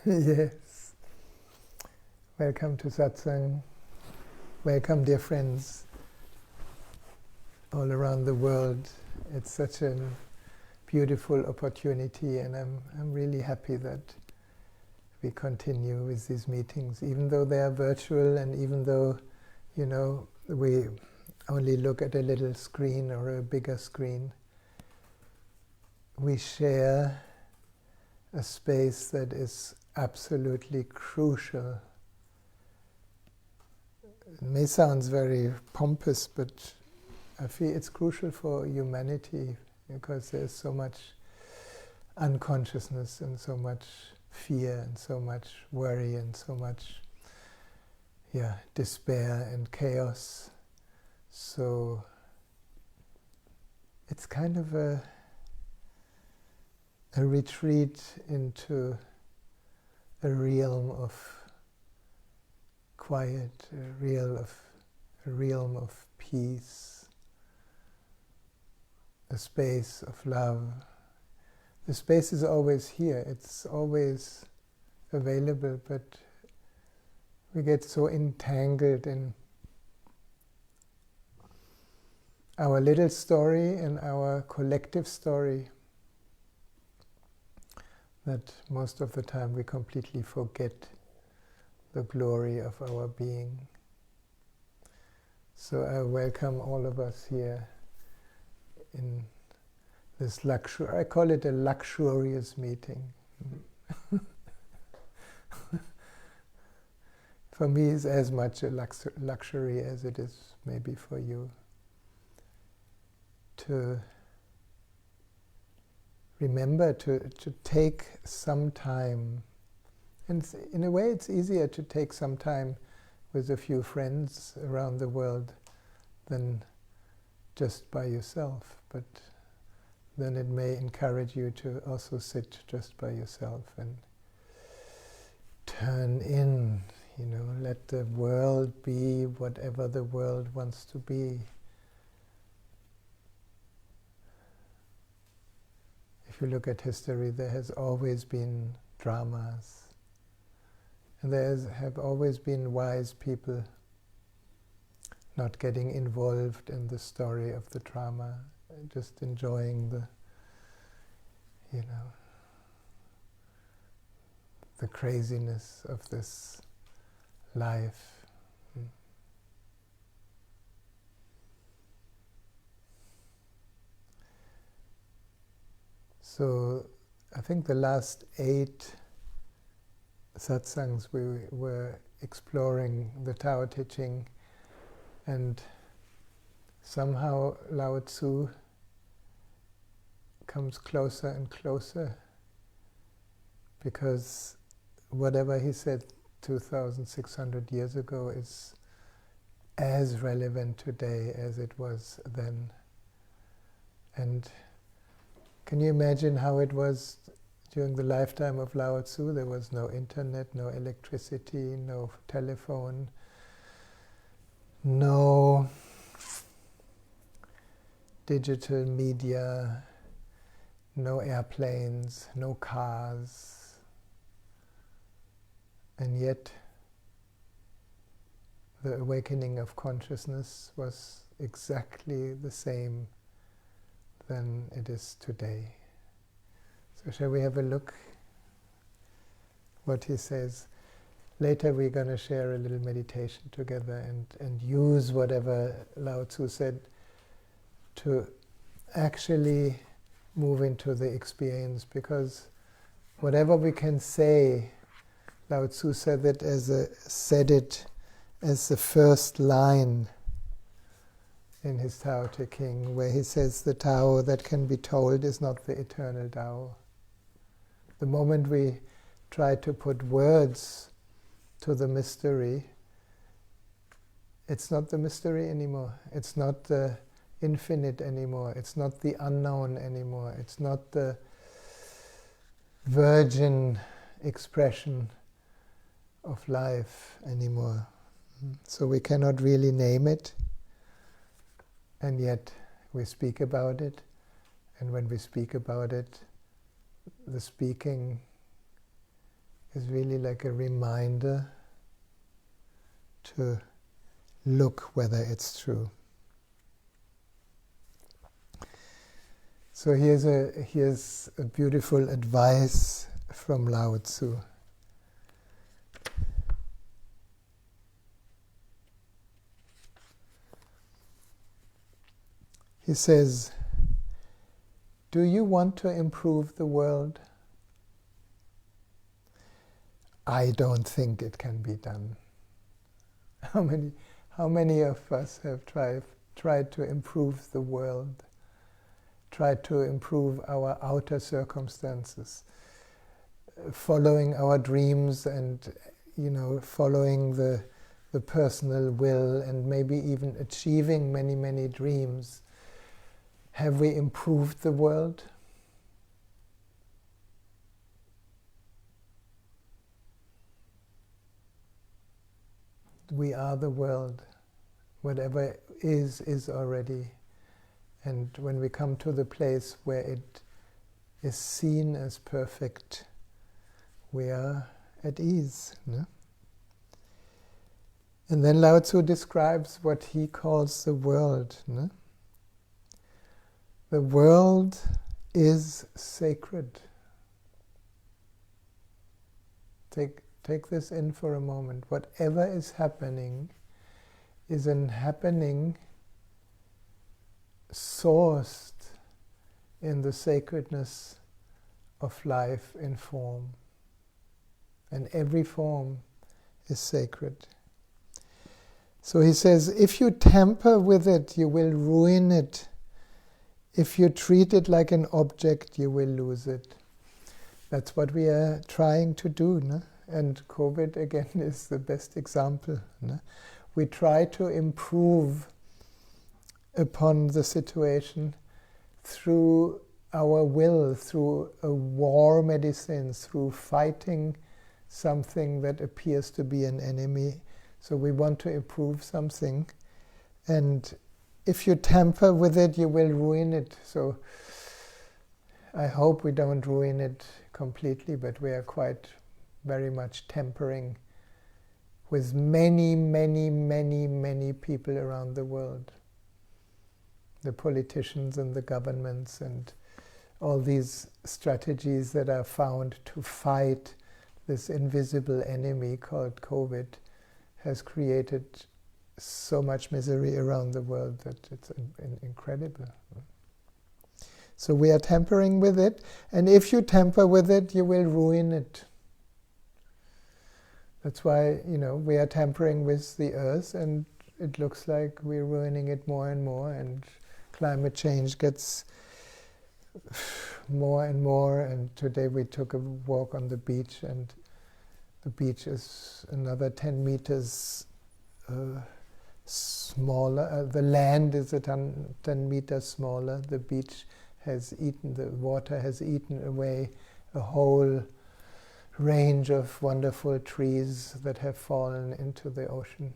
Yes. Welcome to Satsang. Welcome, dear friends, all around the world. It's such a beautiful opportunity, and I'm really happy that we continue with these meetings, even though they are virtual, and even though, we only look at a little screen or a bigger screen. We share a space that is absolutely crucial. It may sound very pompous, but I feel it's crucial for humanity because there's so much unconsciousness and so much fear and so much worry and so much despair and chaos. So it's kind of a retreat into a realm of quiet, a realm of peace, a space of love. The space is always here, it's always available, but we get so entangled in our little story and our collective story that most of the time we completely forget the glory of our being. So I welcome all of us here in this I call it a luxurious meeting. For me, it's as much a luxury as it is maybe for you to remember to take some time. And in a way, it's easier to take some time with a few friends around the world than just by yourself. But then it may encourage you to also sit just by yourself and turn in, let the world be whatever the world wants to be. If you look at history, there has always been dramas. And there have always been wise people not getting involved in the story of the drama, just enjoying the craziness of this life. So I think the last 8 satsangs we were exploring the Tao Te Ching, and somehow Lao Tzu comes closer and closer, because whatever he said 2,600 years ago is as relevant today as it was then. And can you imagine how it was during the lifetime of Lao Tzu? There was no internet, no electricity, no telephone, no digital media, no airplanes, no cars. And yet, the awakening of consciousness was exactly the same than it is today. So shall we have a look what he says? Later we're going to share a little meditation together and use whatever Lao Tzu said to actually move into the experience, because whatever we can say, Lao Tzu said it as the first line in his Tao Te Ching, where he says the Tao that can be told is not the eternal Tao. The moment we try to put words to the mystery, it's not the mystery anymore. It's not the infinite anymore. It's not the unknown anymore. It's not the virgin expression of life anymore. So we cannot really name it, and yet we speak about it, and when we speak about it, the speaking is really like a reminder to look whether it's true. So here's a beautiful advice from Lao Tzu. He says, "Do you want to improve the world? I don't think it can be done." How many of us have tried to improve the world, tried to improve our outer circumstances, following our dreams and, following the personal will and maybe even achieving many, many dreams? Have we improved the world? We are the world. Whatever is already. And when we come to the place where it is seen as perfect, we are at ease. No? And then Lao Tzu describes what he calls the world. No? The world is sacred. Take this in for a moment. Whatever is happening is an happening sourced in the sacredness of life in form. And every form is sacred. So he says, if you tamper with it, you will ruin it. If you treat it like an object, you will lose it. That's what we are trying to do. No? And COVID, again, is the best example. No? We try to improve upon the situation through our will, through a war medicine, through fighting something that appears to be an enemy. So we want to improve something. And if you tamper with it, you will ruin it. So I hope we don't ruin it completely, but we are quite very much tampering with many, many, many, many people around the world. The politicians and the governments and all these strategies that are found to fight this invisible enemy called COVID has created so much misery around the world that it's incredible. So we are tampering with it, and if you tamper with it, you will ruin it. That's why, we are tampering with the earth, and it looks like we're ruining it more and more, and climate change gets more and more. And today we took a walk on the beach, and the beach is another 10 meters smaller. The land is 10 meters smaller. The beach the water has eaten away a whole range of wonderful trees that have fallen into the ocean.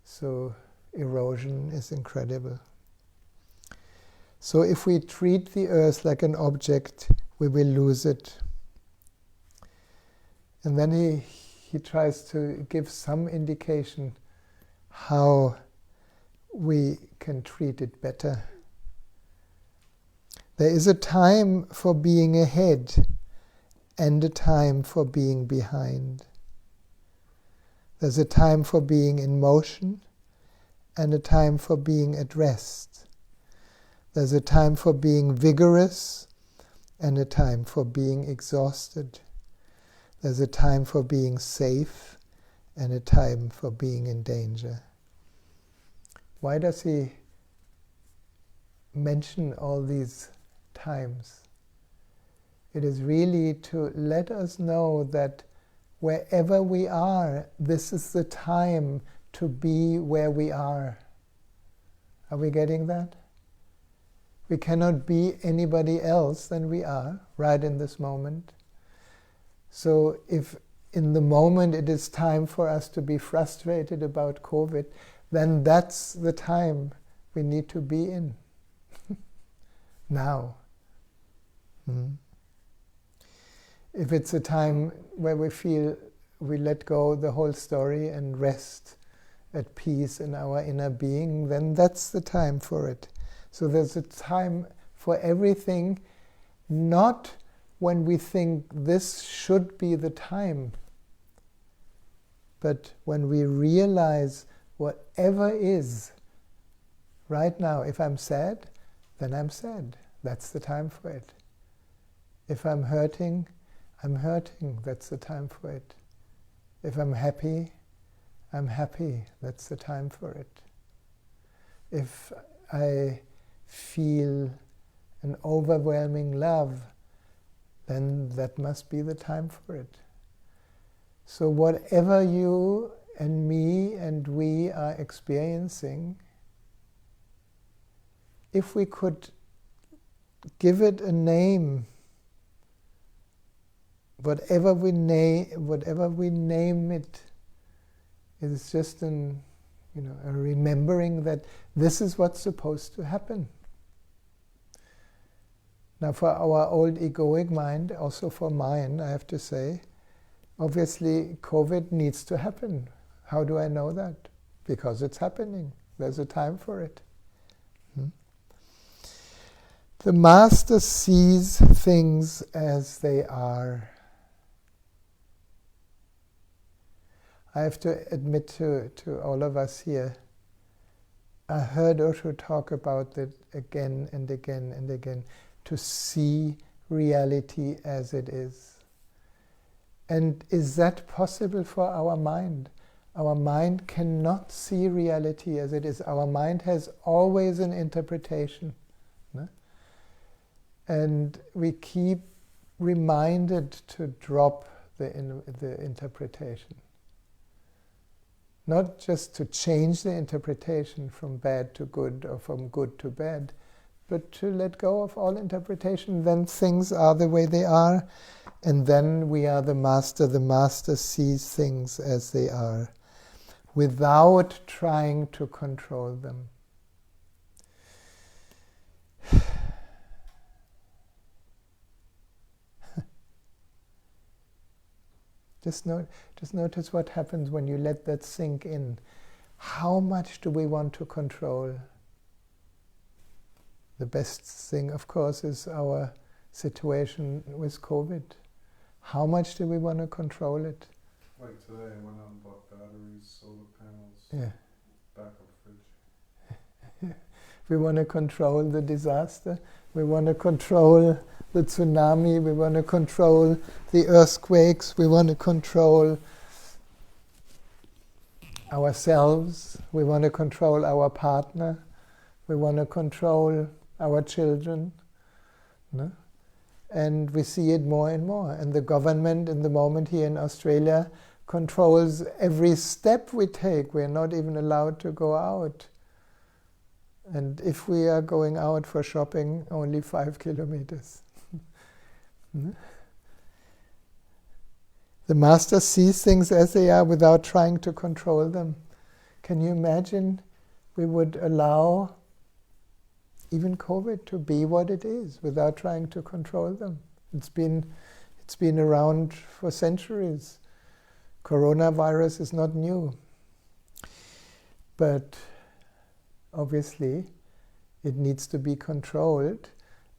So erosion is incredible. So if we treat the earth like an object, we will lose it. And then he tries to give some indication how we can treat it better. There is a time for being ahead and a time for being behind. There's a time for being in motion and a time for being at rest. There's a time for being vigorous and a time for being exhausted. There's a time for being safe and a time for being in danger. Why does he mention all these times? It is really to let us know that wherever we are, this is the time to be where we are. Are we getting that? We cannot be anybody else than we are right in this moment. So if in the moment it is time for us to be frustrated about COVID, then that's the time we need to be in. Now. If it's a time where we feel we let go the whole story and rest at peace in our inner being, then that's the time for it. So there's a time for everything, not when we think this should be the time, but when we realize whatever is right now. If I'm sad, then I'm sad. That's the time for it. If I'm hurting, I'm hurting. That's the time for it. If I'm happy, I'm happy. That's the time for it. If I feel an overwhelming love, then that must be the time for it. So whatever you and me and we are experiencing, if we could give it a name, whatever we name it, is just a remembering that this is what's supposed to happen. Now, for our old egoic mind, also for mine, I have to say, obviously COVID needs to happen. How do I know that? Because it's happening. There's a time for it. The Master sees things as they are. I have to admit to all of us here, I heard Osho talk about it again and again and again, to see reality as it is. And is that possible for our mind? Our mind cannot see reality as it is. Our mind has always an interpretation. No? And we keep reminded to drop the interpretation. Not just to change the interpretation from bad to good or from good to bad, but to let go of all interpretation. Then things are the way they are, and then we are the Master. The Master sees things as they are, without trying to control them. Just notice what happens when you let that sink in. How much do we want to control? The best thing, of course, is our situation with COVID. How much do we want to control it? Like today, I went out and bought batteries, solar panels, backup fridge. We want to control the disaster. We want to control the tsunami. We want to control the earthquakes. We want to control ourselves. We want to control our partner. We want to control our children. No? And we see it more and more. And the government, in the moment here in Australia, controls every step we take. We're not even allowed to go out. And if we are going out for shopping, only 5 kilometers. The Master sees things as they are without trying to control them. Can you imagine we would allow even COVID to be what it is without trying to control them? It's been around for centuries. Coronavirus is not new. But obviously it needs to be controlled,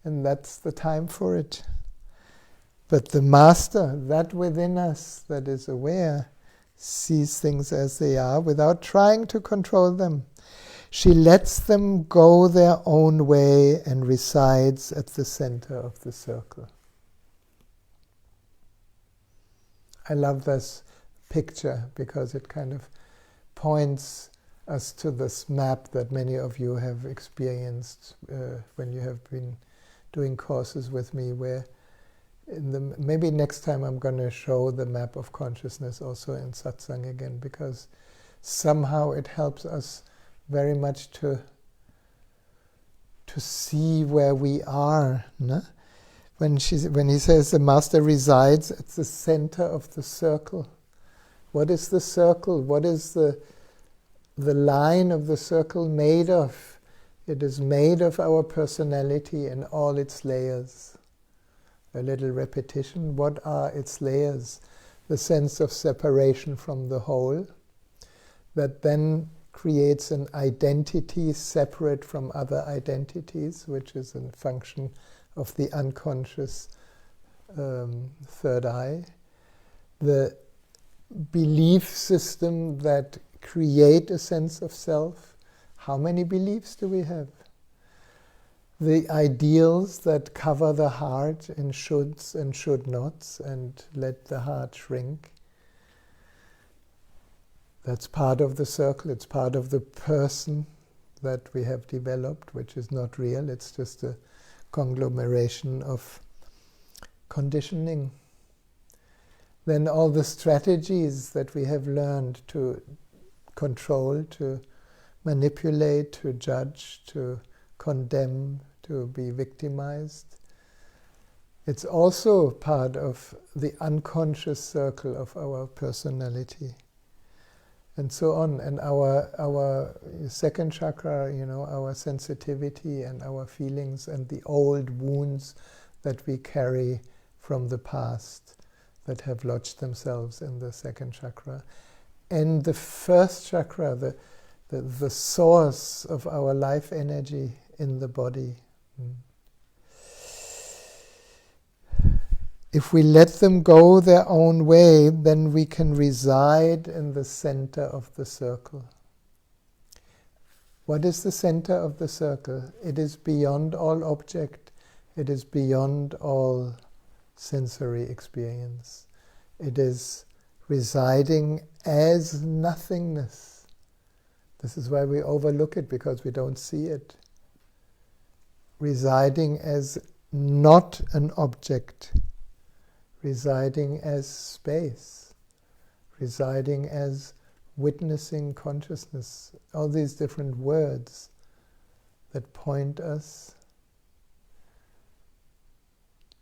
and that's the time for it. But the Master, that within us that is aware, sees things as they are without trying to control them. She lets them go their own way and resides at the center of the circle. I love this picture because it kind of points us to this map that many of you have experienced when you have been doing courses with me, where maybe next time I'm going to show the map of consciousness also in Satsang again, because somehow it helps us very much to see where we are. No? When he says the Master resides at the center of the circle. What is the circle? What is the line of the circle made of? It is made of our personality and all its layers. a little repetition. What are its layers? The sense of separation from the whole, that then creates an identity separate from other identities, which is a function of the unconscious third eye. The belief system that create a sense of self. How many beliefs do we have? The ideals that cover the heart in shoulds and should nots and let the heart shrink. That's part of the circle, it's part of the person that we have developed, which is not real, it's just a conglomeration of conditioning. Then all the strategies that we have learned to control, to manipulate, to judge, to condemn, to be victimized. It's also part of the unconscious circle of our personality. And so on. And our second chakra, our sensitivity and our feelings and the old wounds that we carry from the past that have lodged themselves in the second chakra. And the first chakra, the source of our life energy in the body. If we let them go their own way, then we can reside in the center of the circle. What is the center of the circle? It is beyond all object. It is beyond all sensory experience. It is residing as nothingness. This is why we overlook it, because we don't see it. Residing as not an object. Residing as space. Residing as witnessing consciousness. All these different words that point us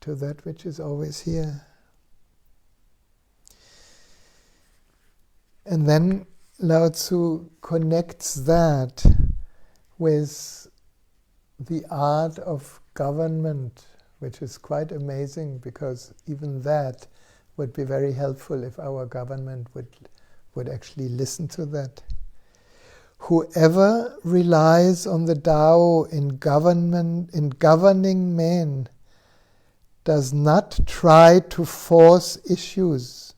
to that which is always here. And then Lao Tzu connects that with the art of government, which is quite amazing, because even that would be very helpful if our government would actually listen to that. Whoever relies on the Tao in governing men does not try to force issues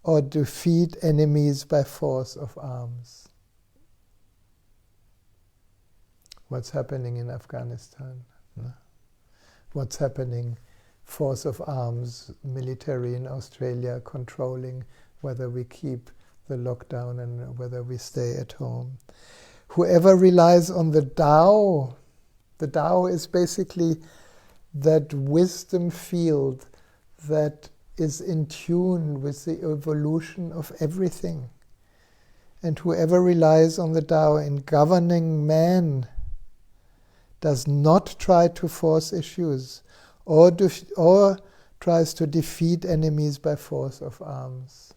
or defeat enemies by force of arms. What's happening in Afghanistan? What's happening? Force of arms, military in Australia controlling whether we keep the lockdown and whether we stay at home. Whoever relies on the Tao is basically that wisdom field that is in tune with the evolution of everything. And whoever relies on the Tao in governing man does not try to force issues or tries to defeat enemies by force of arms.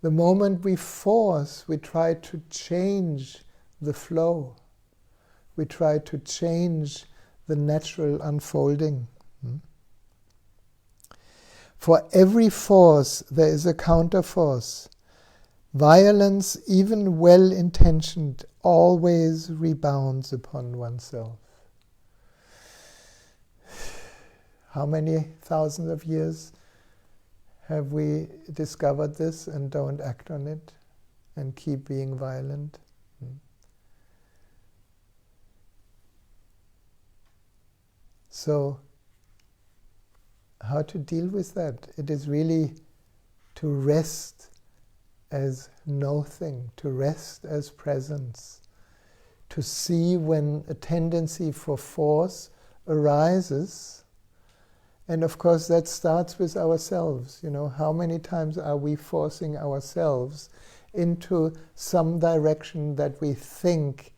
The moment we force, we try to change the flow. We try to change the natural unfolding. For every force, there is a counterforce. Violence, even well-intentioned, always rebounds upon oneself. How many thousands of years have we discovered this and don't act on it and keep being violent? So, how to deal with that? It is really to rest as nothing, to rest as presence, to see when a tendency for force arises. And of course that starts with ourselves. How many times are we forcing ourselves into some direction that we think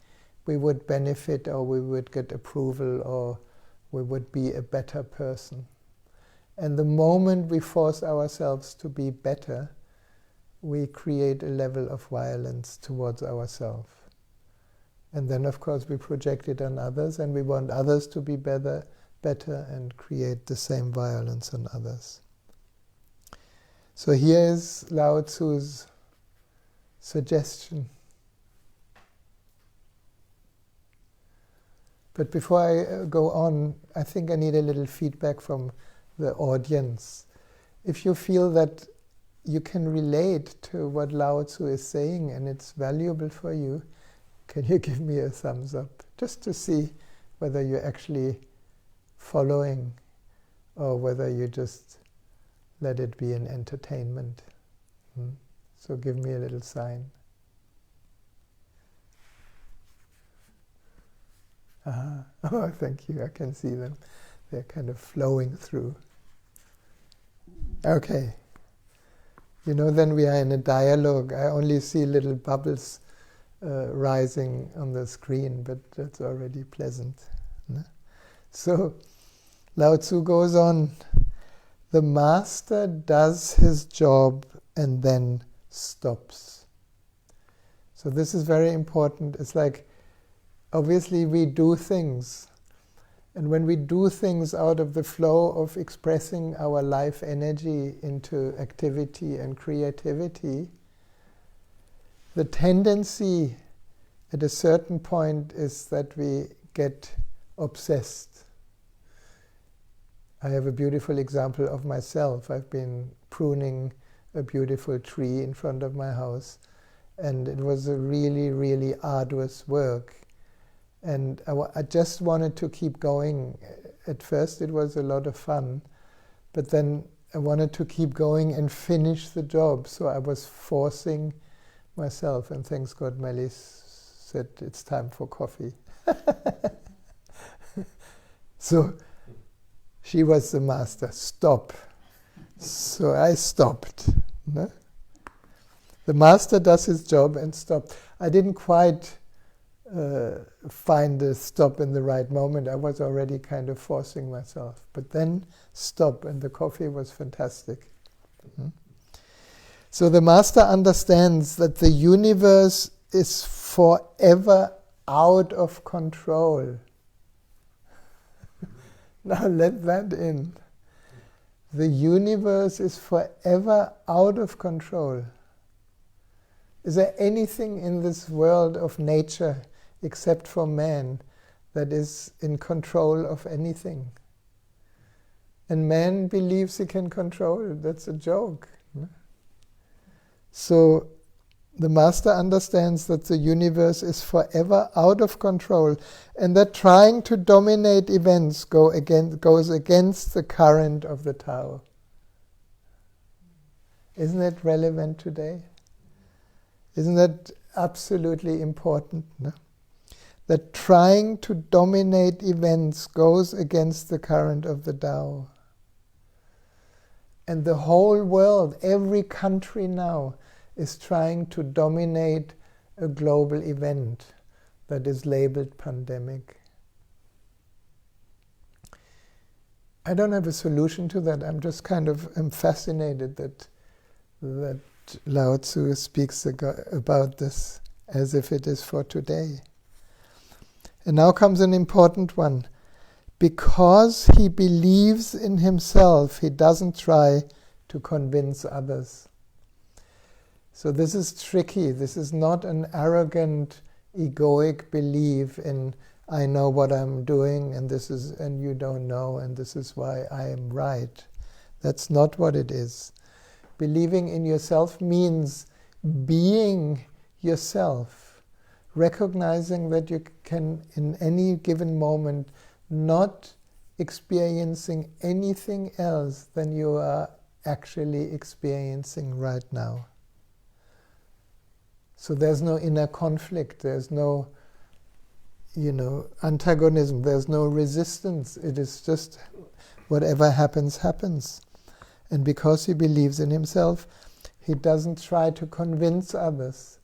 we would benefit, or we would get approval, or we would be a better person? And the moment we force ourselves to be better, we create a level of violence towards ourselves. And then, of course, we project it on others, and we want others to be better, better and create the same violence on others. So here is Lao Tzu's suggestion. But before I go on, I think I need a little feedback from the audience. If you feel that you can relate to what Lao Tzu is saying and it's valuable for you, can you give me a thumbs up? Just to see whether you're actually following or whether you just let it be an entertainment. So give me a little sign. Oh, thank you. I can see them. They're kind of flowing through. Okay. You know, then we are in a dialogue. I only see little bubbles rising on the screen, but that's already pleasant. So, Lao Tzu goes on. The master does his job and then stops. So this is very important. It's like, obviously we do things. And when we do things out of the flow of expressing our life energy into activity and creativity, the tendency at a certain point is that we get obsessed. I have a beautiful example of myself. I've been pruning a beautiful tree in front of my house, and it was a really, really arduous work. And I just wanted to keep going. At first it was a lot of fun, but then I wanted to keep going and finish the job, so I was forcing myself, and thanks God Melis said it's time for coffee. So she was the master. Stop. So I stopped. No? The master does his job and stopped. I didn't quite find the stop in the right moment. I was already kind of forcing myself. But then stop, and the coffee was fantastic. So the master understands that the universe is forever out of control. Now let that in. The universe is forever out of control. Is there anything in this world of nature, except for man, that is in control of anything? And man believes he can control it. That's a joke. So the master understands that the universe is forever out of control, and that trying to dominate events goes against the current of the Tao. Isn't that relevant today? Isn't that absolutely important? No? That trying to dominate events goes against the current of the Tao. And the whole world, every country now, is trying to dominate a global event that is labeled pandemic. I don't have a solution to that. I'm just kind of fascinated that Lao Tzu speaks about this as if it is for today. And now comes an important one. Because he believes in himself, he doesn't try to convince others. So this is tricky. This is not an arrogant, egoic belief in I know what I'm doing and you don't know and this is why I am right. That's not what it is. Believing in yourself means being yourself, recognizing that you can in any given moment not experiencing anything else than you are actually experiencing right now. So there's no inner conflict, there's no, antagonism, there's no resistance. It is just whatever happens, happens. And because he believes in himself, he doesn't try to convince others.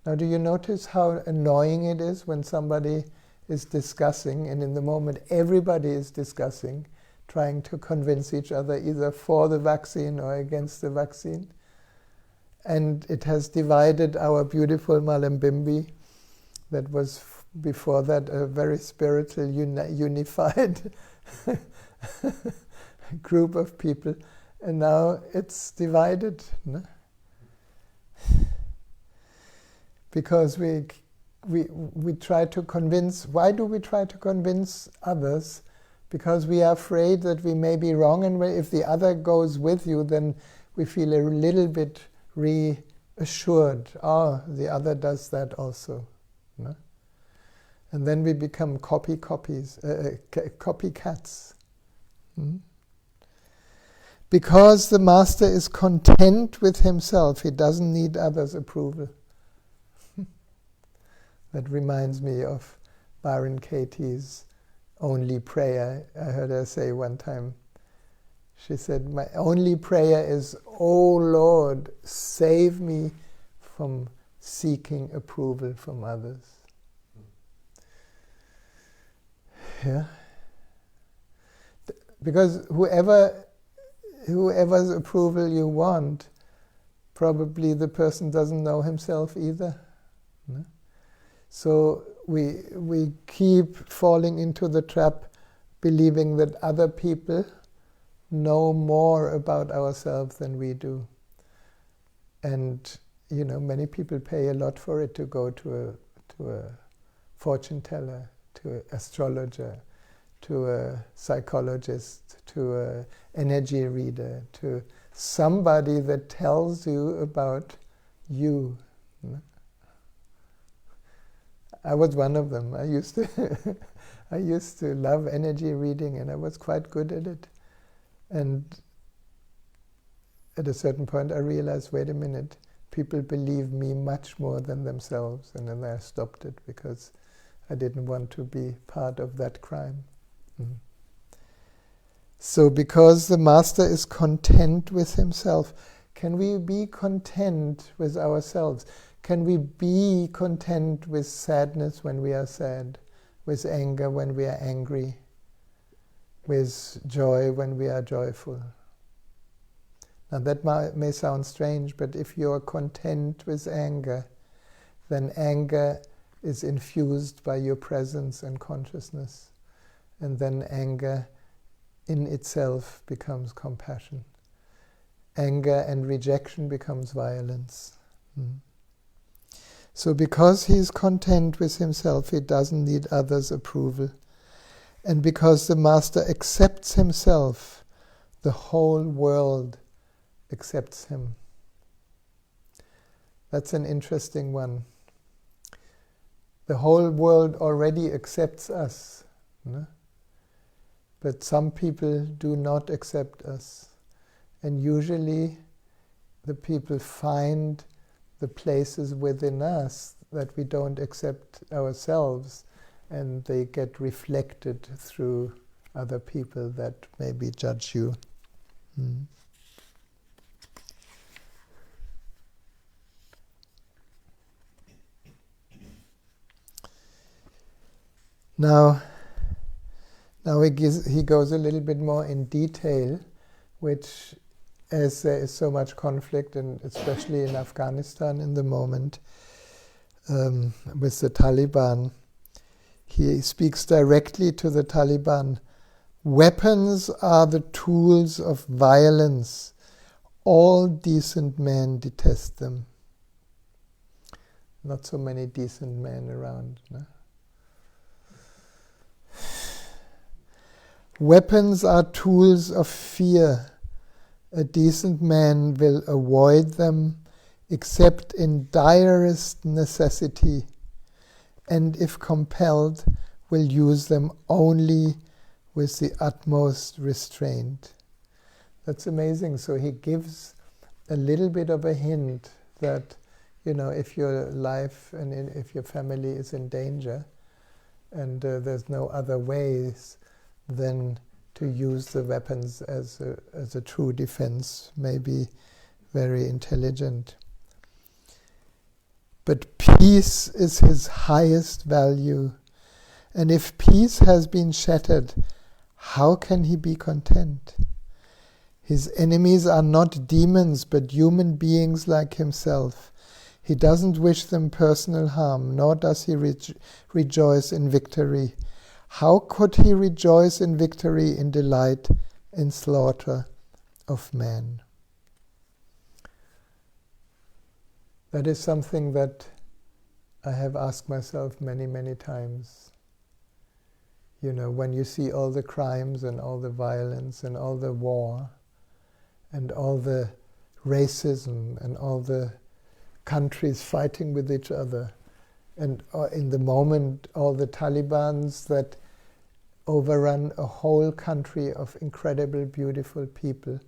Now, do you notice how annoying it is when somebody is discussing, and in the moment everybody is discussing, trying to convince each other either for the vaccine or against the vaccine? And it has divided our beautiful Malambimbi, that was before that a very spiritual, unified group of people, and now it's divided, no? Because we try to convince. Why do we try to convince others? Because we are afraid that we may be wrong, and if the other goes with you, then we feel a little bit reassured. Oh, the other does that also, no? And then we become copycats. Because the master is content with himself, he doesn't need others' approval. That reminds me of Byron Katie's only prayer. I heard her say one time, she said, my only prayer is, oh Lord, save me from seeking approval from others. Yeah? Because whoever's approval you want, probably the person doesn't know himself either. No? So we keep falling into the trap, believing that other people know more about ourselves than we do. And many people pay a lot for it, to go to a fortune teller, to an astrologer, to a psychologist, to an energy reader, to somebody that tells you about you. I was one of them. I used to love energy reading, and I was quite good at it. And at a certain point I realized, wait a minute, people believe me much more than themselves, and then I stopped it because I didn't want to be part of that crime. So because the master is content with himself, can we be content with ourselves? Can we be content with sadness when we are sad, with anger when we are angry, with joy when we are joyful? Now that may sound strange, but if you are content with anger, then anger is infused by your presence and consciousness. And then anger in itself becomes compassion. Anger and rejection becomes violence. So because he is content with himself, he doesn't need others' approval. And because the master accepts himself, the whole world accepts him. That's an interesting one. The whole world already accepts us, no? But some people do not accept us. And usually the people find the places within us that we don't accept ourselves, and they get reflected through other people that maybe judge you. Now he goes a little bit more in detail, which, as there is so much conflict, and especially in Afghanistan in the moment, with the Taliban, he speaks directly to the Taliban. Weapons are the tools of violence. All decent men detest them. Not so many decent men around, no? Weapons are tools of fear. A decent man will avoid them except in direst necessity, and if compelled, will use them only with the utmost restraint. That's amazing. So he gives a little bit of a hint that, if your life and if your family is in danger, and there's no other ways than to use the weapons as a true defense, may be very intelligent. But peace is his highest value, and if peace has been shattered, how can he be content? His enemies are not demons, but human beings like himself. He doesn't wish them personal harm, nor does he rejoice in victory. How could he rejoice in victory, in delight, in slaughter of men? That is something that I have asked myself many, many times. You know, when you see all the crimes and all the violence and all the war and all the racism and all the countries fighting with each other, and in the moment all the Talibans that overrun a whole country of incredible, beautiful people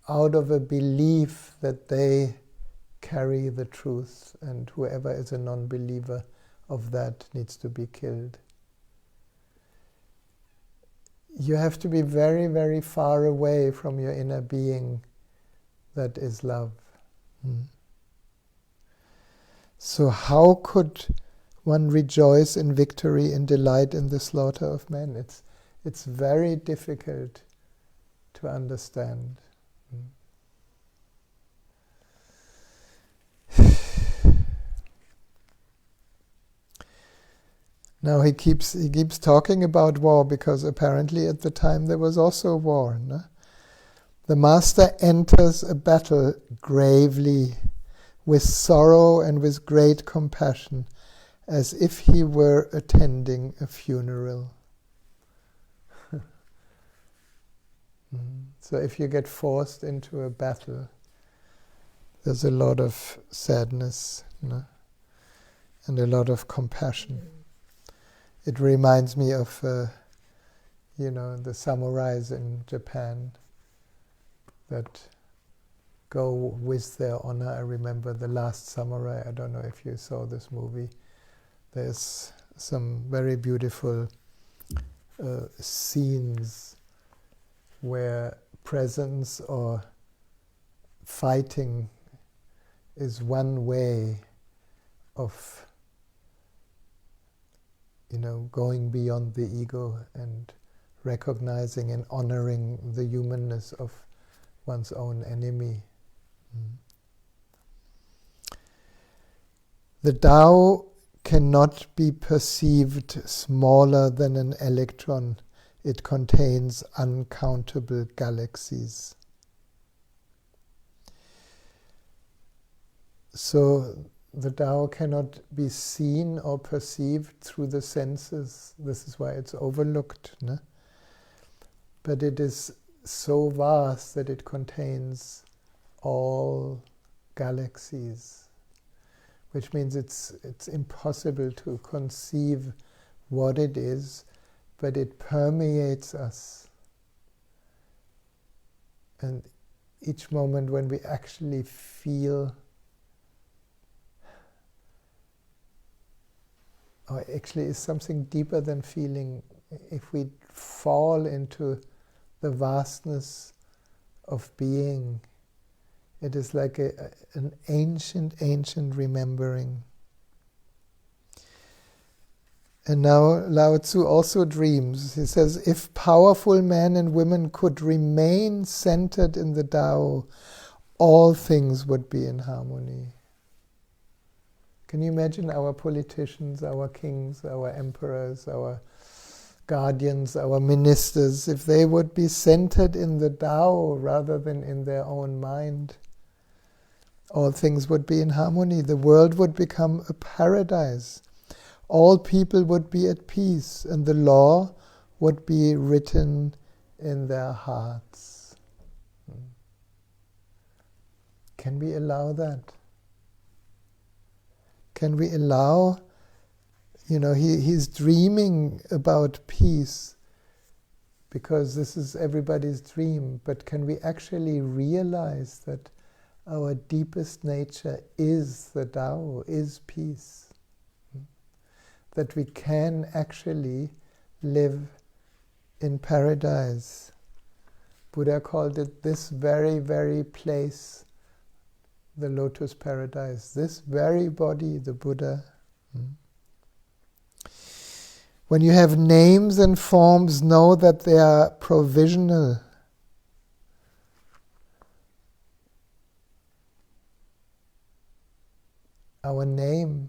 out of a belief that they carry the truth, and whoever is a non-believer of that needs to be killed. You have to be very, very far away from your inner being that is love. So how could one rejoice in victory and delight in the slaughter of men? It's very difficult to understand. Now he keeps talking about war, because apparently at the time there was also war. No? The master enters a battle gravely, with sorrow and with great compassion, as if he were attending a funeral. So if you get forced into a battle, there's a lot of sadness, no? And a lot of compassion. It reminds me of, the samurais in Japan that go with their honor. I remember The Last Samurai. I don't know if you saw this movie. There's some very beautiful scenes where presence or fighting is one way of going beyond the ego and recognizing and honoring the humanness of one's own enemy. The Tao cannot be perceived smaller than an electron. It contains uncountable galaxies. So the Tao cannot be seen or perceived through the senses. This is why it's overlooked. No? But it is so vast that it contains all galaxies, which means it's impossible to conceive what it is, but it permeates us. And each moment when we actually feel, or actually is something deeper than feeling, if we fall into the vastness of being, it is like an ancient remembering. And now Lao Tzu also dreams. He says, if powerful men and women could remain centered in the Tao, all things would be in harmony. Can you imagine our politicians, our kings, our emperors, our guardians, our ministers, if they would be centered in the Tao rather than in their own mind? All things would be in harmony. The world would become a paradise. All people would be at peace, and the law would be written in their hearts. Can we allow that? Can we allow, he's dreaming about peace because this is everybody's dream, but can we actually realize that our deepest nature is the Tao, is peace? That we can actually live in paradise. Buddha called it this very, very place, the lotus paradise, this very body, the Buddha. When you have names and forms, know that they are provisional. Our name,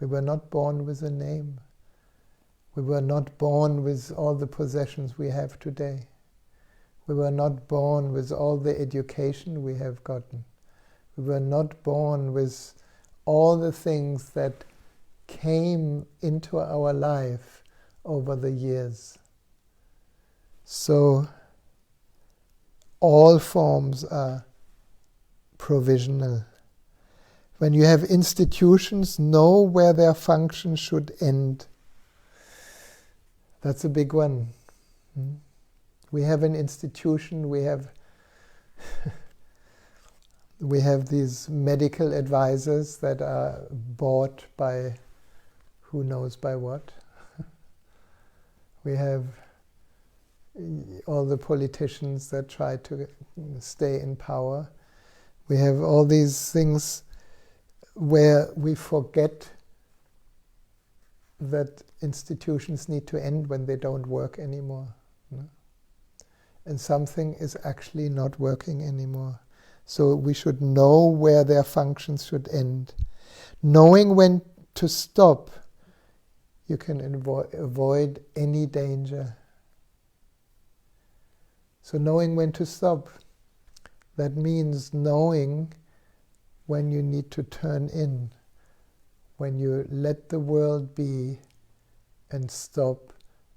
we were not born with a name. We were not born with all the possessions we have today. We were not born with all the education we have gotten. We were not born with all the things that came into our life over the years. So all forms are provisional. When you have institutions, know where their function should end. That's a big one. We have an institution, we have these medical advisors that are bought by who knows by what. We have all the politicians that try to stay in power. We have all these things where we forget that institutions need to end when they don't work anymore. And something is actually not working anymore. So we should know where their functions should end. Knowing when to stop, you can avoid any danger. So knowing when to stop, that means knowing when you need to turn in, when you let the world be and stop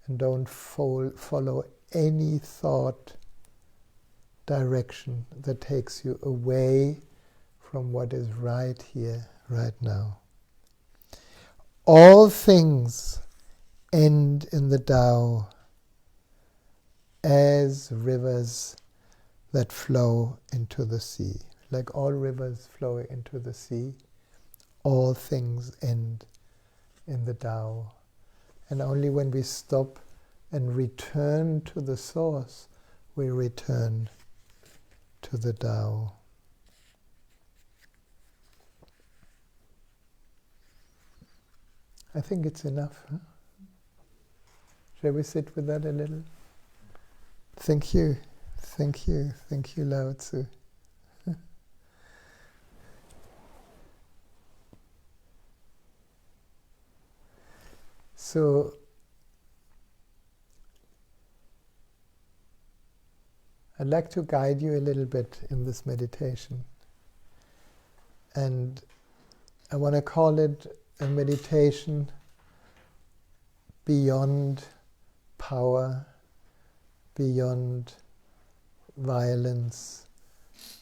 and don't follow any thought direction that takes you away from what is right here, right now. All things end in the Tao as rivers that flow into the sea. Like all rivers flow into the sea, all things end in the Tao. And only when we stop and return to the source, we return to the Tao. I think it's enough. Huh? Shall we sit with that a little? Thank you. Thank you. Thank you, Lao Tzu. So, I'd like to guide you a little bit in this meditation. And I want to call it a meditation beyond power, beyond violence,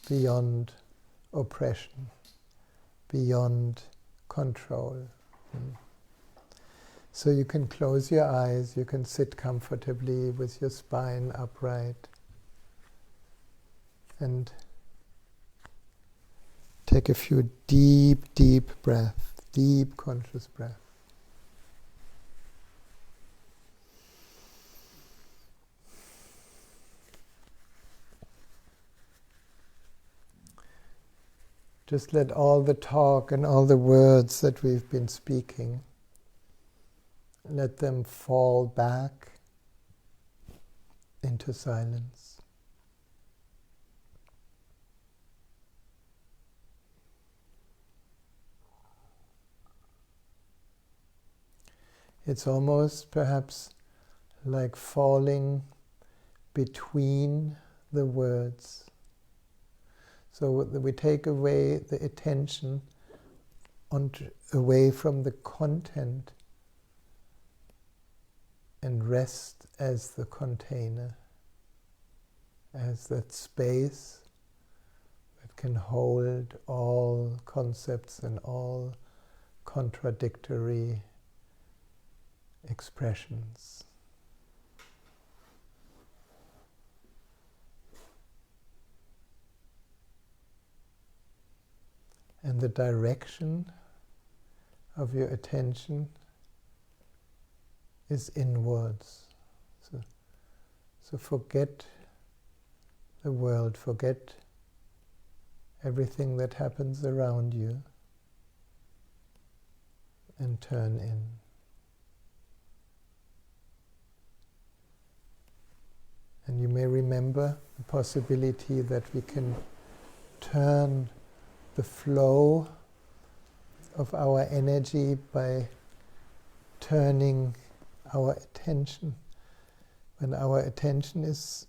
beyond oppression, beyond control. So you can close your eyes, you can sit comfortably with your spine upright, and take a few deep, deep breaths, deep conscious breath. Just let all the talk and all the words that we've been speaking, let them fall back into silence. It's almost perhaps like falling between the words. So we take away the attention away from the content and rest as the container, as that space that can hold all concepts and all contradictory expressions. And the direction of your attention is inwards. So forget the world, forget everything that happens around you, and turn in. And you may remember the possibility that we can turn the flow of our energy by turning our attention. When our attention is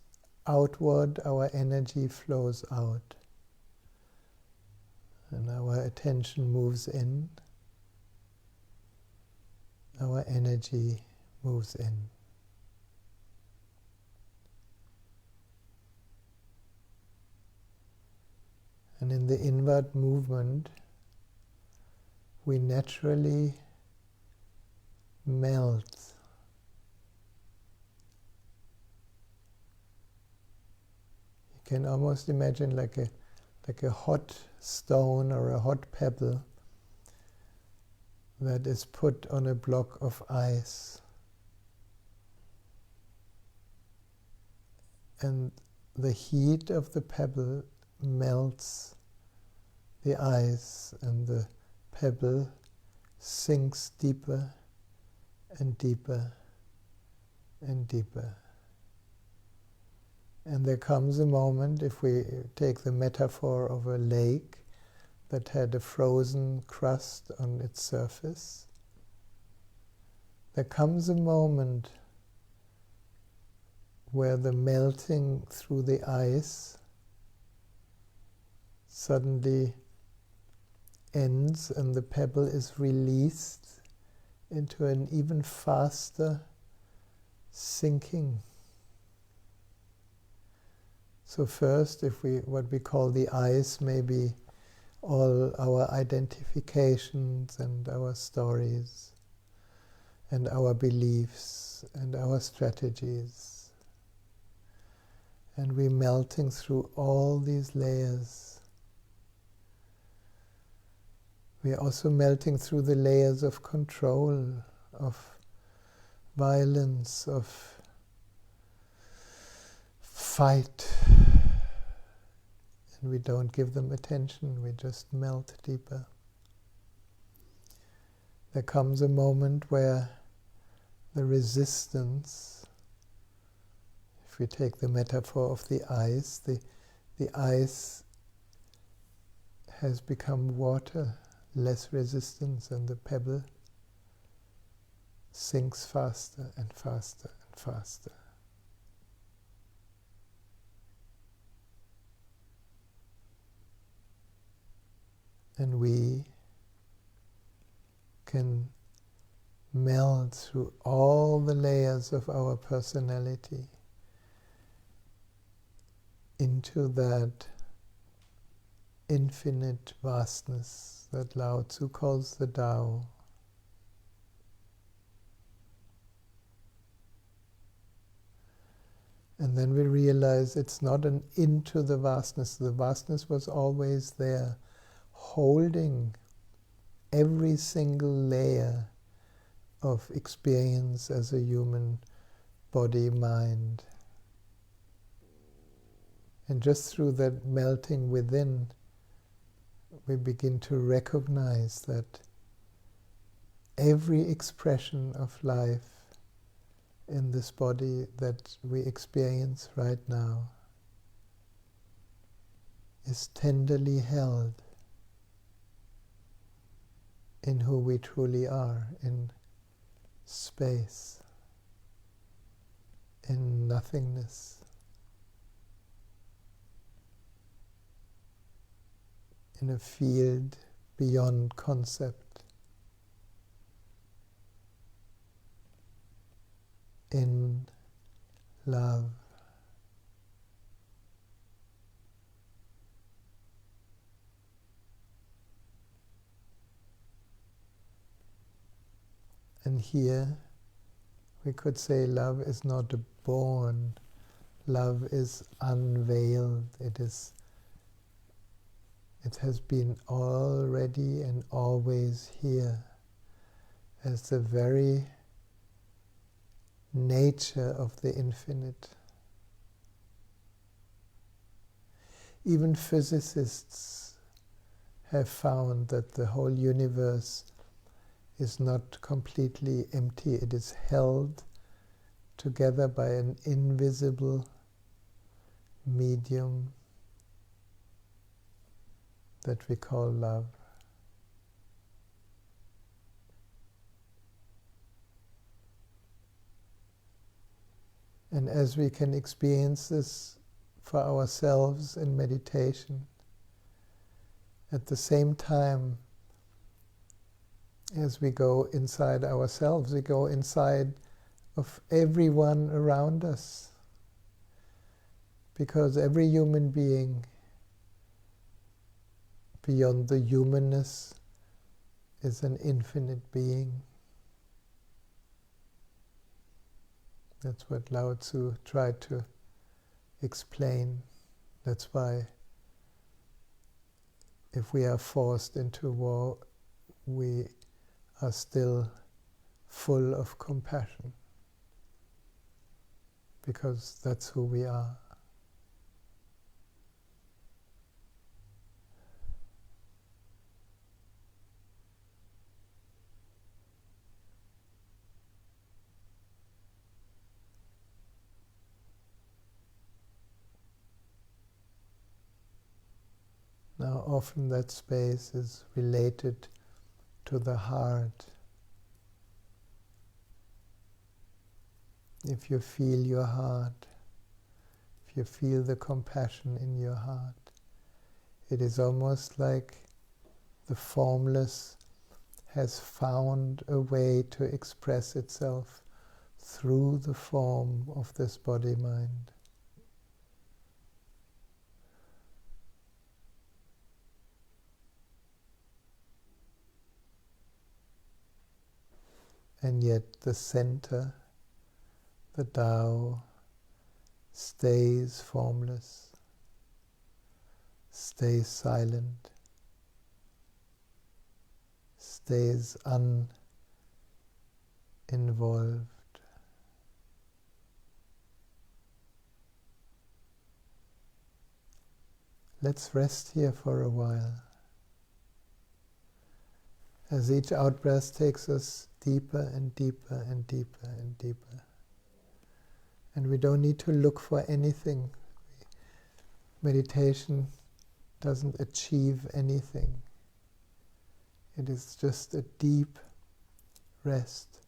outward, our energy flows out. And our attention moves in, our energy moves in. And in the inward movement, we naturally melt. You can almost imagine like a hot stone or a hot pebble that is put on a block of ice. And the heat of the pebble melts the ice, and the pebble sinks deeper and deeper and deeper. And there comes a moment, if we take the metaphor of a lake that had a frozen crust on its surface, there comes a moment where the melting through the ice suddenly ends and the pebble is released into an even faster sinking. So first, what we call the ice may be all our identifications and our stories and our beliefs and our strategies. And we're melting through all these layers. We're also melting through the layers of control, of violence, of fight. And we don't give them attention, we just melt deeper. There comes a moment where the resistance, if we take the metaphor of the ice has become water, less resistance, and the pebble sinks faster and faster and faster. And we can melt through all the layers of our personality into that infinite vastness that Lao Tzu calls the Tao. And then we realize it's not an into the vastness. The vastness was always there, holding every single layer of experience as a human body, mind. And just through that melting within, we begin to recognize that every expression of life in this body that we experience right now is tenderly held in who we truly are, in space, in nothingness, in a field beyond concept, in love. And here we could say love is not born, love is unveiled. It has been already and always here as the very nature of the infinite. Even physicists have found that the whole universe is not completely empty. It is held together by an invisible medium that we call love. And as we can experience this for ourselves in meditation, at the same time as we go inside ourselves, we go inside of everyone around us. Because every human being, beyond the humanness, is an infinite being. That's what Lao Tzu tried to explain. That's why if we are forced into war, we are still full of compassion, because that's who we are. Now, often that space is related to the heart. If you feel your heart, if you feel the compassion in your heart, it is almost like the formless has found a way to express itself through the form of this body-mind. And yet the center, the Tao, stays formless, stays silent, stays uninvolved. Let's rest here for a while. As each out-breath takes us deeper and deeper and deeper and deeper. And we don't need to look for anything. Meditation doesn't achieve anything. It is just a deep rest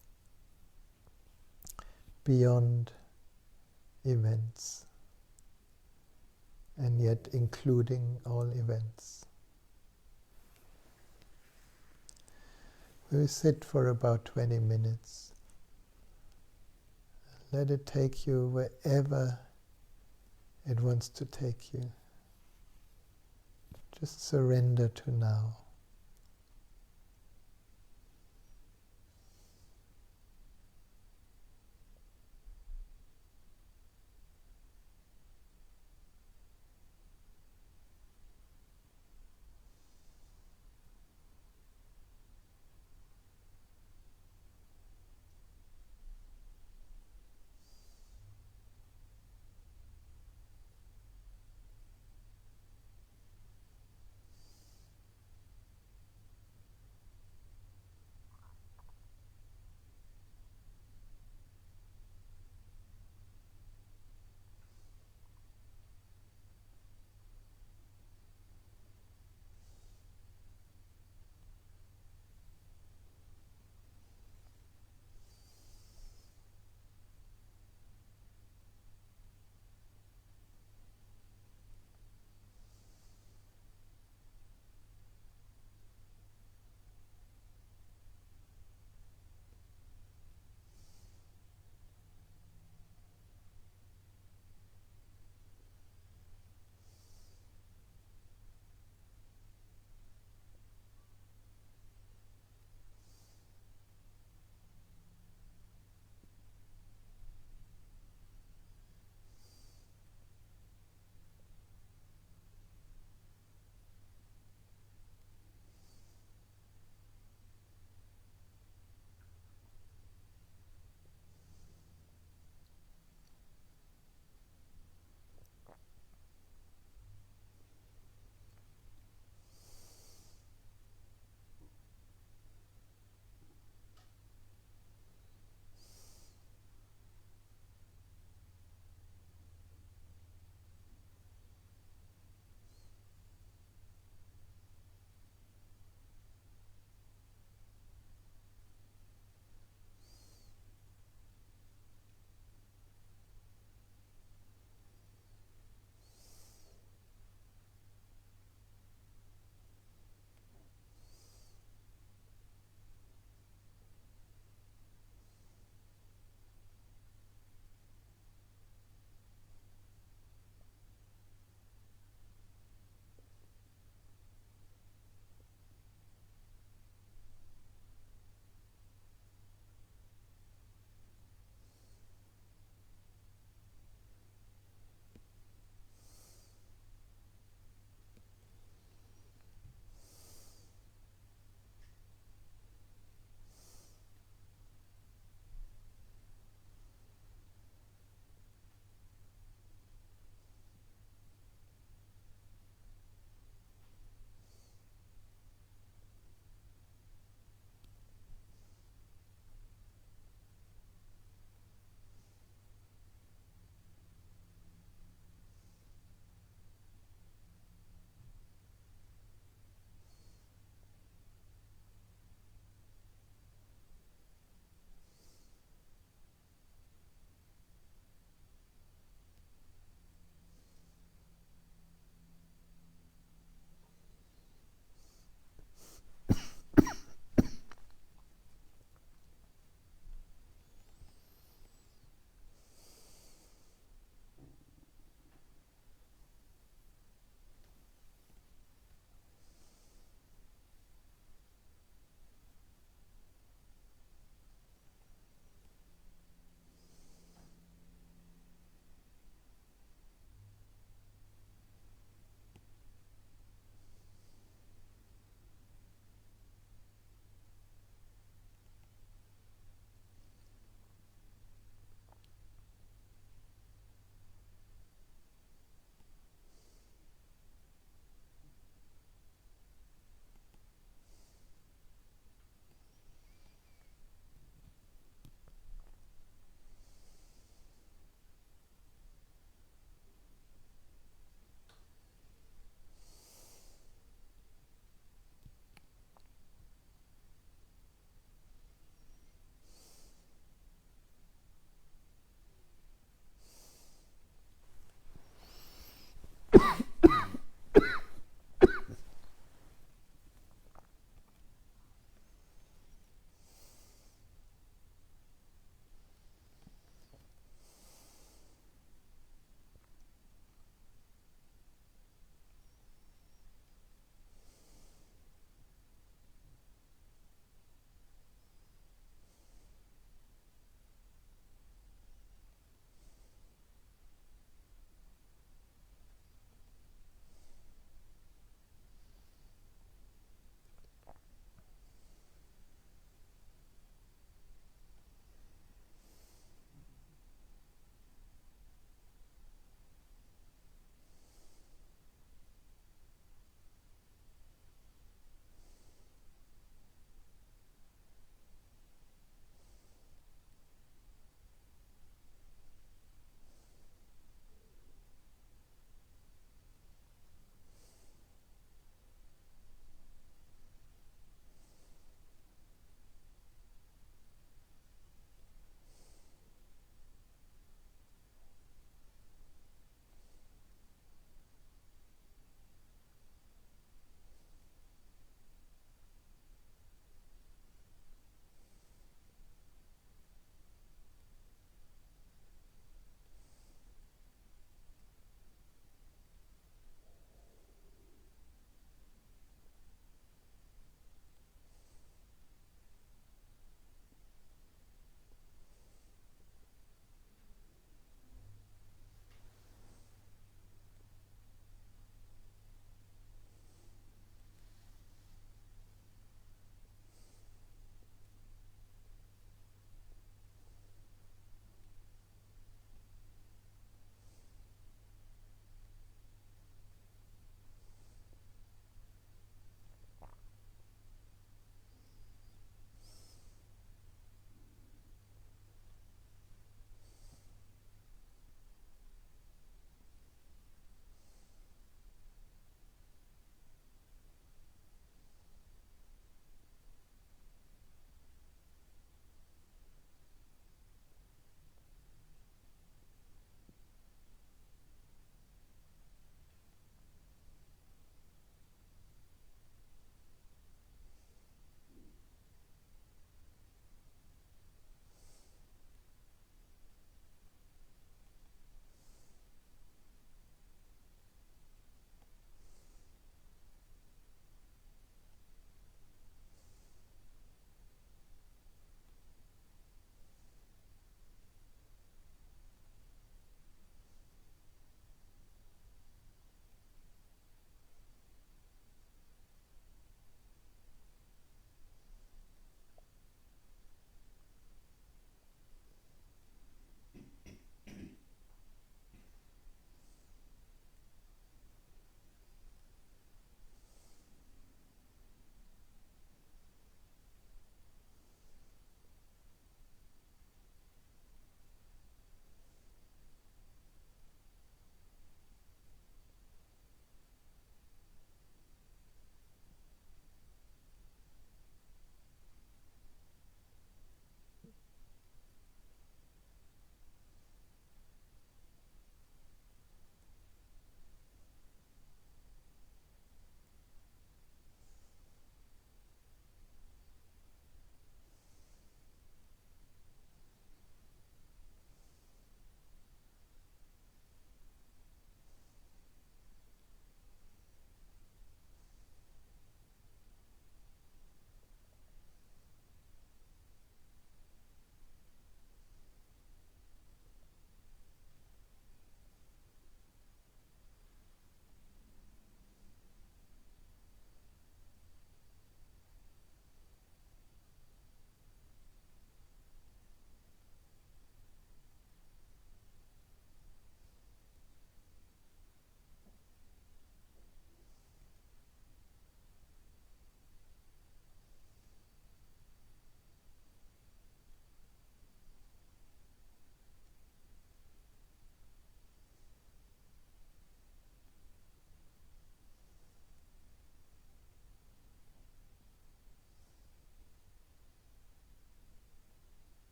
beyond events, and yet including all events. We will sit for about 20 minutes. Let it take you wherever it wants to take you. Just surrender to now.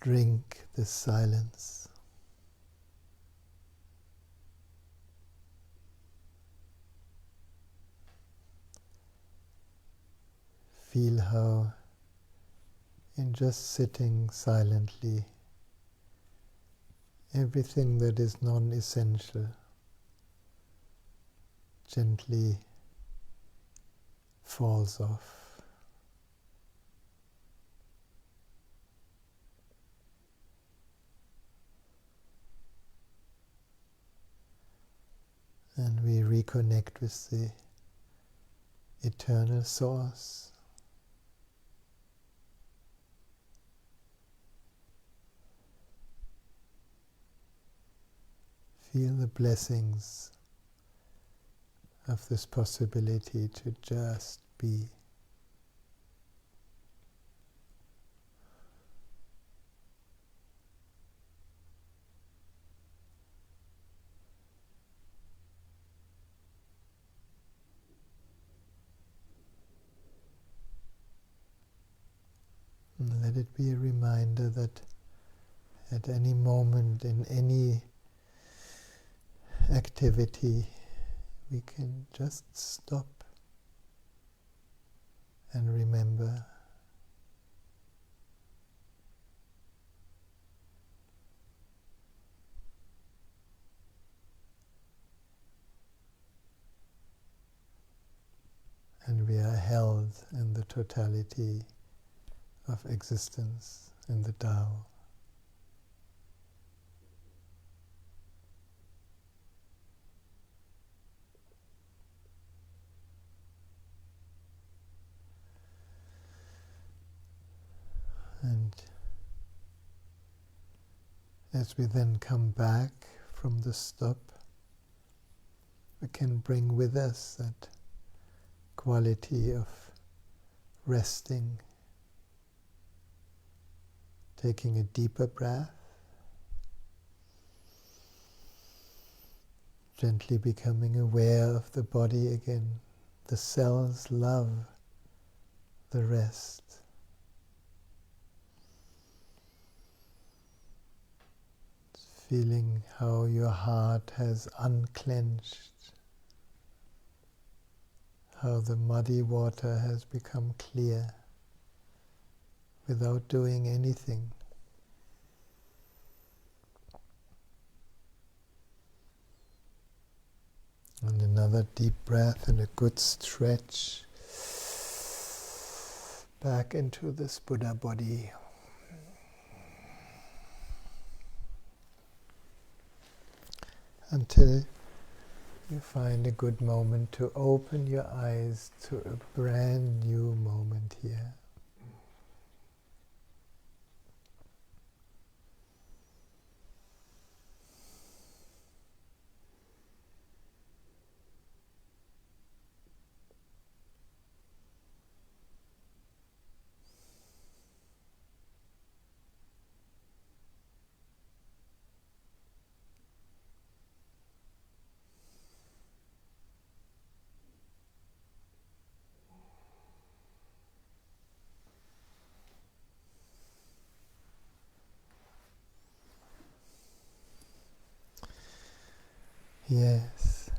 drink this silence. Feel how in just sitting silently, everything that is non-essential gently falls off. And we reconnect with the eternal source. Feel the blessings of this possibility to just be. And let it be a reminder that at any moment in any activity, we can just stop and remember. And we are held in the totality of existence, in the Tao. And as we then come back from the stop, we can bring with us that quality of resting, taking a deeper breath, gently becoming aware of the body again. The cells love the rest. Feeling how your heart has unclenched, how the muddy water has become clear without doing anything. And another deep breath and a good stretch back into this Buddha body. Until you find a good moment to open your eyes to a brand new moment here. Yes,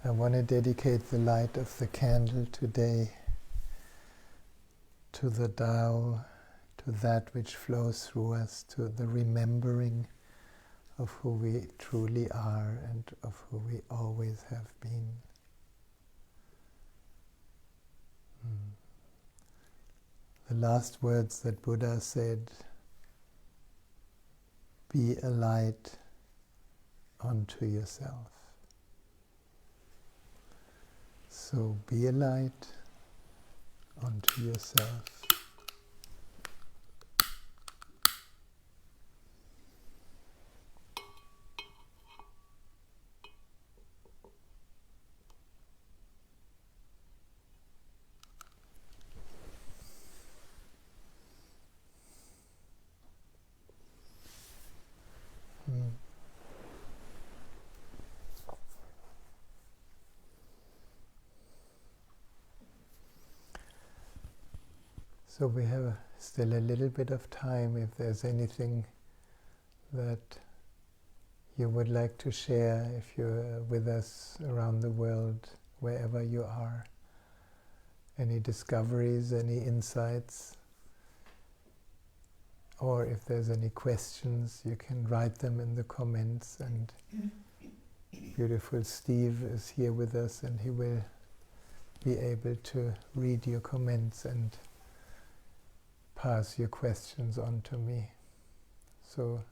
I want to dedicate the light of the candle today to the Tao, to that which flows through us, to the remembering of who we truly are and of who we always have been. The last words that Buddha said, be a light unto yourself. So be a light unto yourself. So we have still a little bit of time, if there's anything that you would like to share, if you're with us around the world, wherever you are. Any discoveries, any insights, or if there's any questions, you can write them in the comments. And beautiful Steve is here with us, and he will be able to read your comments and pass your questions on to me. So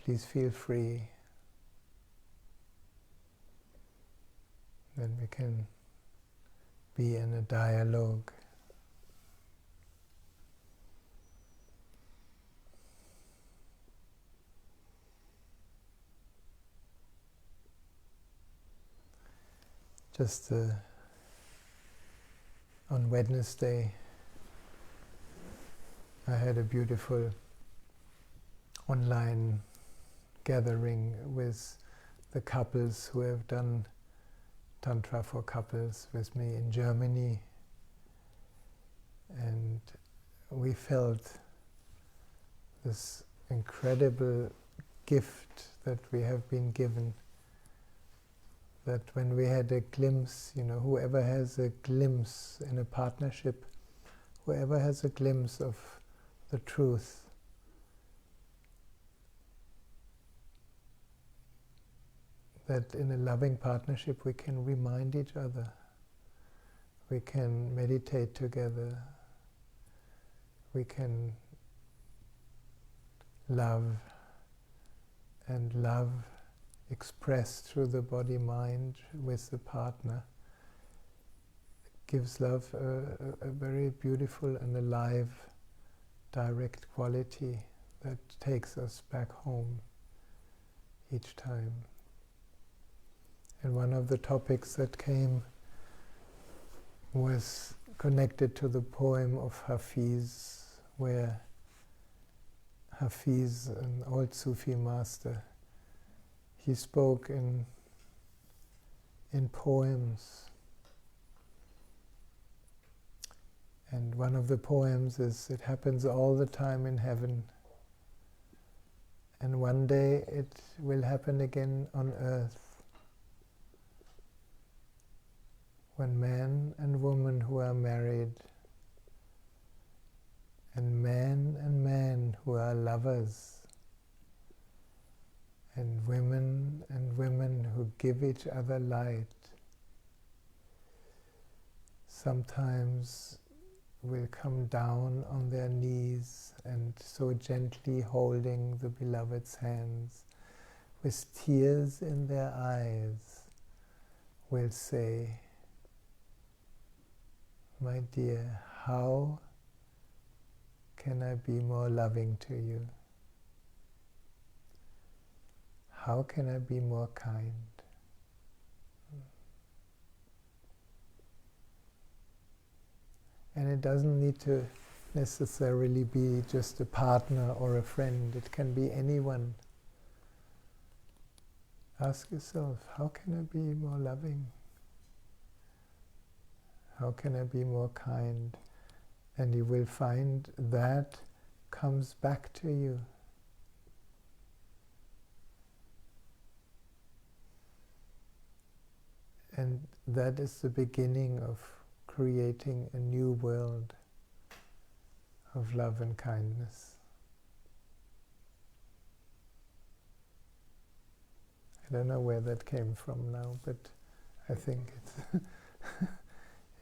please feel free. Then we can be in a dialogue. Just on Wednesday, I had a beautiful online gathering with the couples who have done Tantra for couples with me in Germany, and we felt this incredible gift that we have been given, that when we had a glimpse, whoever has a glimpse in a partnership, whoever has a glimpse of the truth, that in a loving partnership we can remind each other, we can meditate together, we can love, and love expressed through the body-mind with the partner gives love a very beautiful and alive, direct quality that takes us back home each time. And one of the topics that came was connected to the poem of Hafiz, where Hafiz, an old Sufi master, he spoke in poems. And one of the poems is, "It happens all the time in heaven, and one day it will happen again on earth, when man and woman who are married, and man who are lovers, and women who give each other light, sometimes will come down on their knees and so gently holding the beloved's hands, with tears in their eyes, will say, 'My dear, how can I be more loving to you? How can I be more kind?' And it doesn't need to necessarily be just a partner or a friend. It can be anyone. Ask yourself, how can I be more loving? How can I be more kind? And you will find that comes back to you. And that is the beginning of creating a new world of love and kindness. I don't know where that came from now, but I think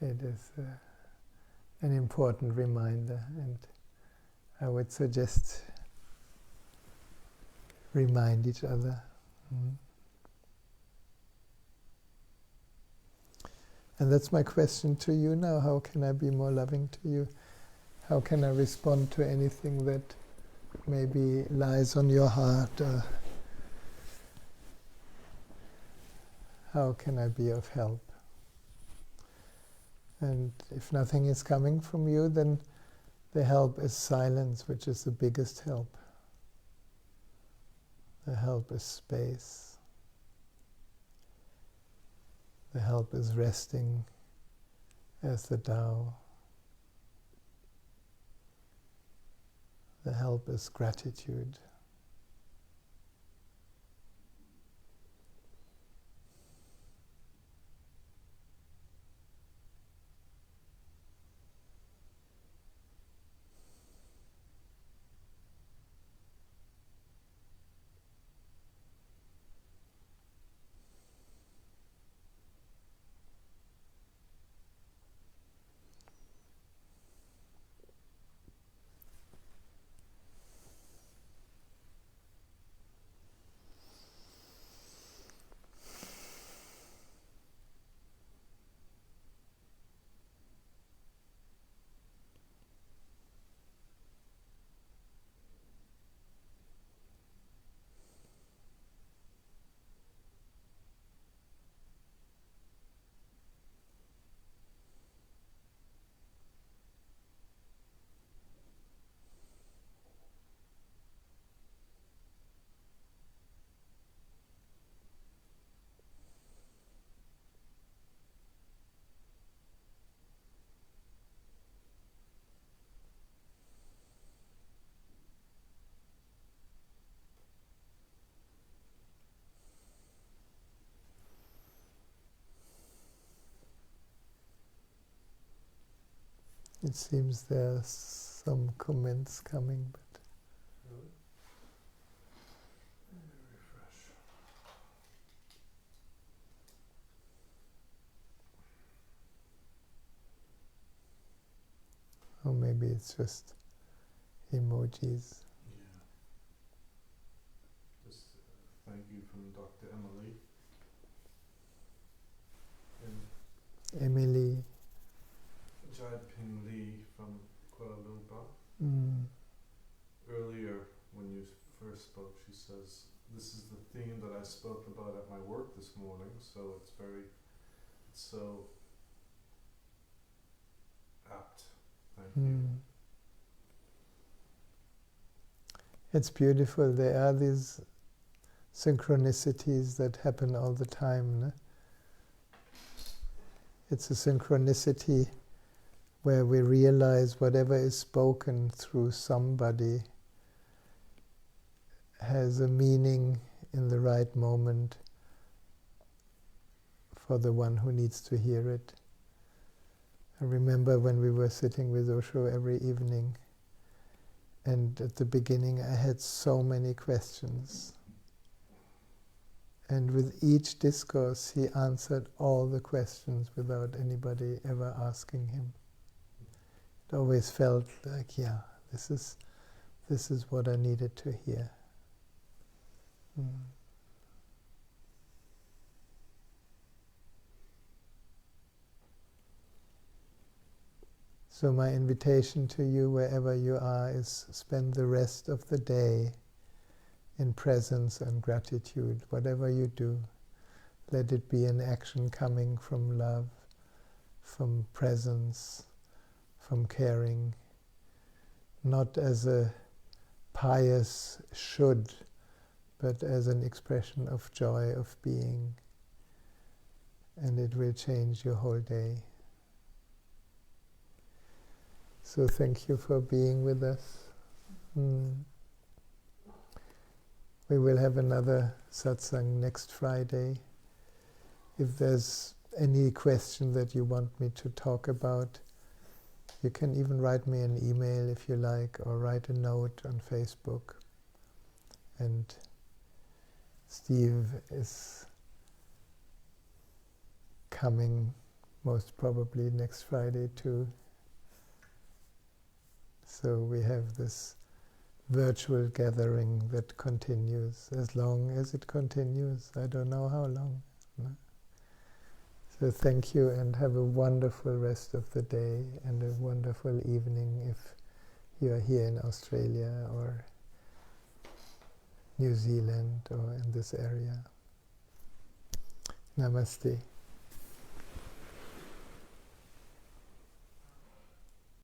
it is an important reminder, and I would suggest remind each other. And that's my question to you now. How can I be more loving to you? How can I respond to anything that maybe lies on your heart? How can I be of help? And if nothing is coming from you, then the help is silence, which is the biggest help. The help is space. The help is resting as the Tao. The help is gratitude. It seems there's some comments coming, but Really? Let me refresh. or maybe it's just emojis. Yeah. Just thank you from Dr. Emily. And Emily. Jai-Ping Lee from Kuala Lumpur. Earlier, when you first spoke, she says, "This is the theme that I spoke about at my work this morning." So it's so apt. Thank you. It's beautiful. There are these synchronicities that happen all the time. No? It's a synchronicity where we realize whatever is spoken through somebody has a meaning in the right moment for the one who needs to hear it. I remember when we were sitting with Osho every evening, and at the beginning I had so many questions. And with each discourse he answered all the questions without anybody ever asking him. It always felt like, yeah, this is what I needed to hear. So my invitation to you, wherever you are, is spend the rest of the day in presence and gratitude. Whatever you do, let it be an action coming from love, from presence, from caring, not as a pious should, but as an expression of joy of being. And it will change your whole day. So thank you for being with us. We will have another satsang next Friday. If there's any question that you want me to talk about, you can even write me an email if you like, or write a note on Facebook. And Steve is coming most probably next Friday too. So we have this virtual gathering that continues as long as it continues. I don't know how long. No? So thank you, and have a wonderful rest of the day and a wonderful evening if you are here in Australia or New Zealand or in this area. Namaste.